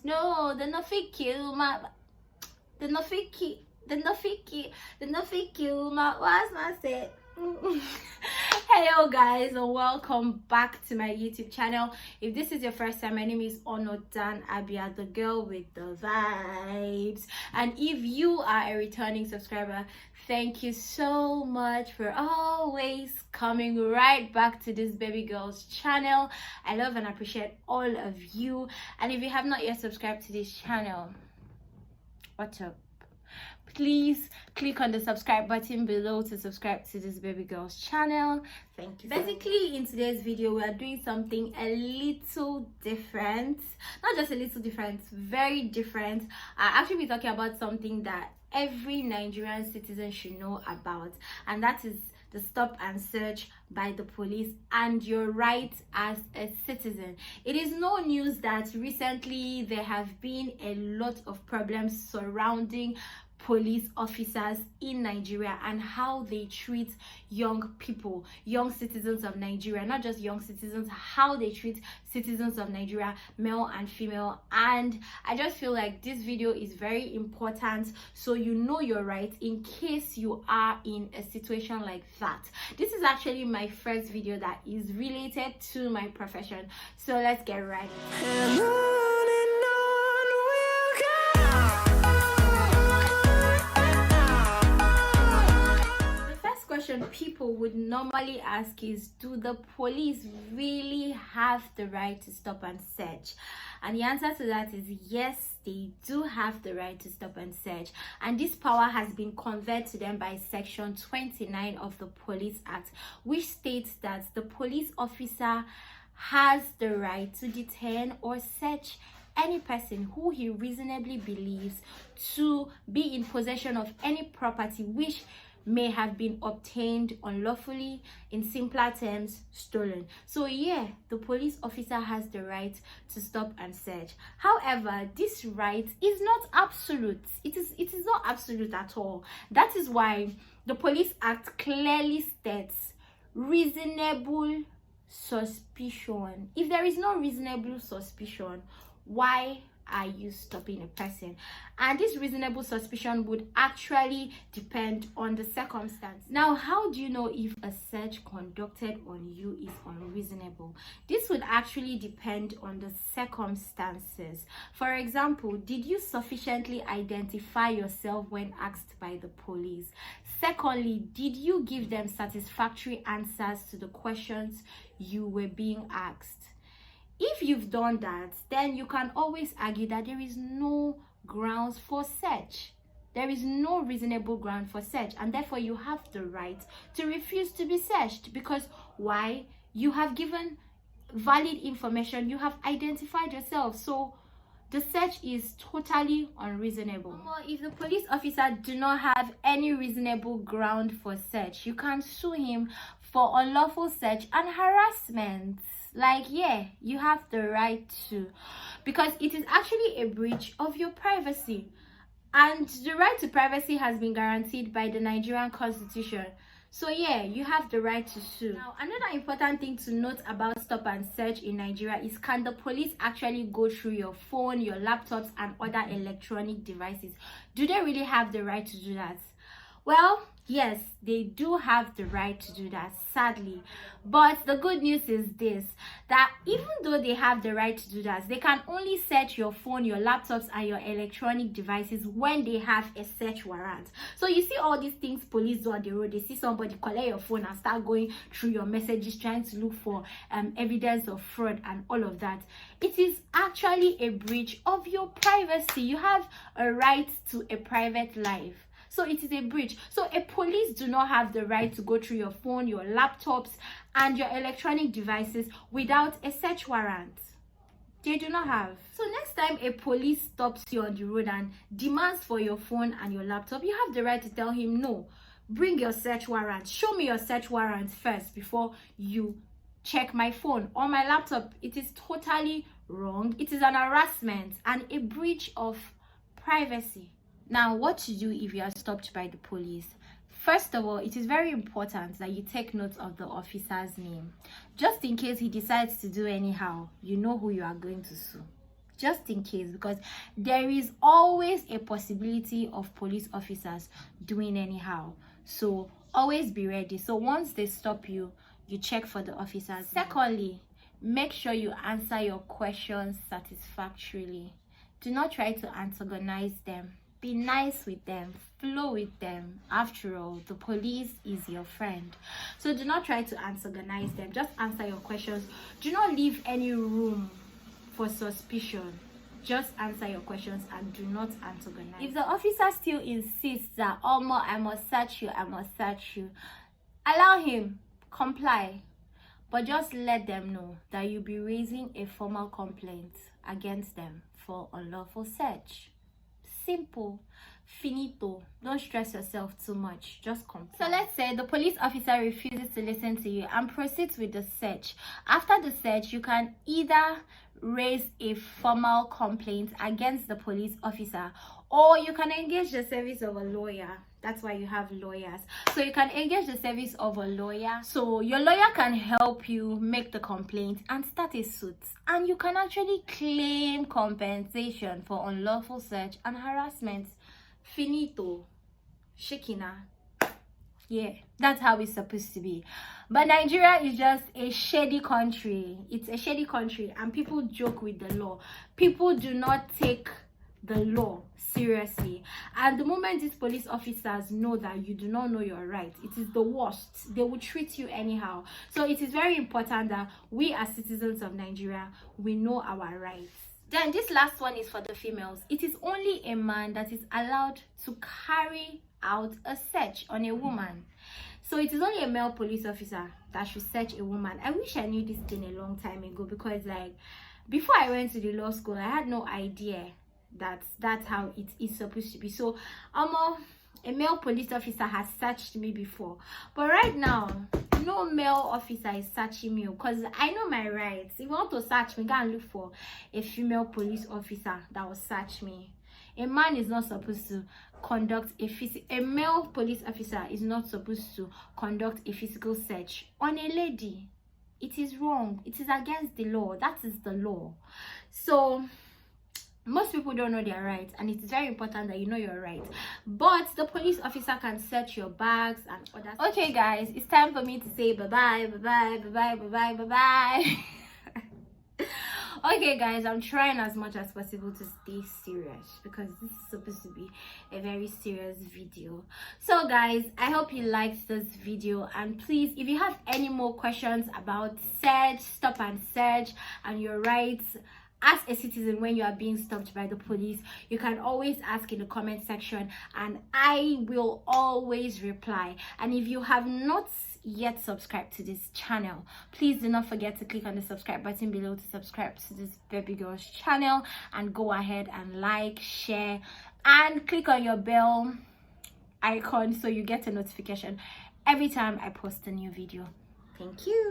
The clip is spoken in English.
No, the nothing kill my the nothing kill my what's my say. Hello guys, and welcome back to my YouTube channel. If this is your first time, my name is Onodan Abia, the girl with the vibes. And if you are a returning subscriber, thank you so much for always coming right back to this baby girl's channel. I love and appreciate all of you. And if you have not yet subscribed to this channel, what's up? Please click on the subscribe button below to subscribe to this baby girl's channel. Thank you. Basically, in today's video, we are doing something a little different. Not just a little different, very different. I'll actually be talking about something that every Nigerian citizen should know about, and that is the stop and search by the police and your rights as a citizen. It is no news that recently there have been a lot of problems surrounding police officers in Nigeria and how they treat young people, young citizens of Nigeria, not just young citizens, how they treat citizens of Nigeria, male and female. And I just feel like this video is very important so you know your rights in case you are in a situation like that. This is actually my first video that is related to my profession, so let's get right into it. Question people would normally ask is, do the police really have the right to stop and search? And the answer to that is yes, they do have the right to stop and search, and this power has been conferred to them by section 29 of the Police Act, which states that the police officer has the right to detain or search any person who he reasonably believes to be in possession of any property which may have been obtained unlawfully, in simpler terms, stolen. So yeah, the police officer has the right to stop and search. However, this right is not absolute. It is not absolute at all. That is why the Police Act clearly states reasonable suspicion. If there is no reasonable suspicion, why are you stopping a person? And this reasonable suspicion would actually depend on the circumstance. Now, how do you know if a search conducted on you is unreasonable? This would actually depend on the circumstances. For example, did you sufficiently identify yourself when asked by the police? Secondly, did you give them satisfactory answers to the questions you were being asked? If you've done that, then you can always argue that there is no grounds for search. There is no reasonable ground for search, and therefore you have the right to refuse to be searched. Because why? You have given valid information, you have identified yourself, so the search is totally unreasonable. Or if the police officer do not have any reasonable ground for search, you can sue him for unlawful search and harassment. Like, yeah, you have the right to, because it is actually a breach of your privacy, and the right to privacy has been guaranteed by the Nigerian Constitution. So yeah, you have the right to sue. Now, another important thing to note about stop and search in Nigeria is, can the police actually go through your phone, your laptops, and other electronic devices? Do they really have the right to do that? Well, yes, they do have the right to do that, sadly. But the good news is this, that even though they have the right to do that, they can only search your phone, your laptops, and your electronic devices when they have a search warrant. So you see all these things police do on the road. They see somebody collect your phone and start going through your messages, trying to look for evidence of fraud and all of that. It is actually a breach of your privacy. You have a right to a private life. So it is a breach. So a police do not have the right to go through your phone, your laptops, and your electronic devices without a search warrant. They do not have. So next time a police stops you on the road and demands for your phone and your laptop, you have the right to tell him, no, bring your search warrant. Show me your search warrant first before you check my phone or my laptop. It is totally wrong. It is an harassment and a breach of privacy. Now, what to do if you are stopped by the police? First of all, it is very important that you take note of the officer's name. Just in case he decides to do anyhow, you know who you are going to sue. just in case, because there is always a possibility of police officers doing anyhow. So always be ready. So once they stop you, you check for the officers. Secondly, make sure you answer your questions satisfactorily. Do not try to antagonize them. Be nice with them, flow with them. After all, the police is your friend. So do not try to antagonize them. Just answer your questions. Do not leave any room for suspicion. Just answer your questions and do not antagonize. If the officer still insists that, oh, I must search you, allow him, comply. But just let them know that you'll be raising a formal complaint against them for unlawful search. Simple, finito. Don't stress yourself too much. Just comply. So let's say the police officer refuses to listen to you and proceeds with the search. After the search, you can either raise a formal complaint against the police officer, or you can engage the service of a lawyer. That's why you have lawyers. So you can engage the service of a lawyer. So your lawyer can help you make the complaint and start a suit. And you can actually claim compensation for unlawful search and harassment. Finito. Shekina. Yeah, that's how it's supposed to be. But Nigeria is just a shady country. It's a shady country and people joke with the law. People do not take the law seriously, and the moment these police officers know that you do not know your rights, it is the worst. They will treat you anyhow. So it is very important that we as citizens of Nigeria, we know our rights. Then this last one is for the females. It is only a man that is allowed to carry out a search on a woman. So it is only a male police officer that should search a woman. I wish I knew this thing a long time ago, because like before I went to the law school, I had no idea that's how it is supposed to be. So a male police officer has searched me before, but right now no male officer is searching me, because I know my rights. If you want to search me, go and look for a female police officer that will search me. A man is not supposed to conduct a male police officer is not supposed to conduct a physical search on a lady. It is wrong. It is against the law. That is the law. So most people don't know their rights, and it is very important that you know your rights. But the police officer can search your bags and other stuff. Okay guys, it's time for me to say bye bye. Okay guys, I'm trying as much as possible to stay serious, because this is supposed to be a very serious video. So guys, I hope you liked this video, and please, if you have any more questions about search, stop and search, and your rights as a citizen when you are being stopped by the police, you can always ask in the comment section and I will always reply. And if you have not yet subscribed to this channel, please do not forget to click on the subscribe button below to subscribe to this baby girl's channel, and go ahead and like, share, and click on your bell icon so you get a notification every time I post a new video. Thank you.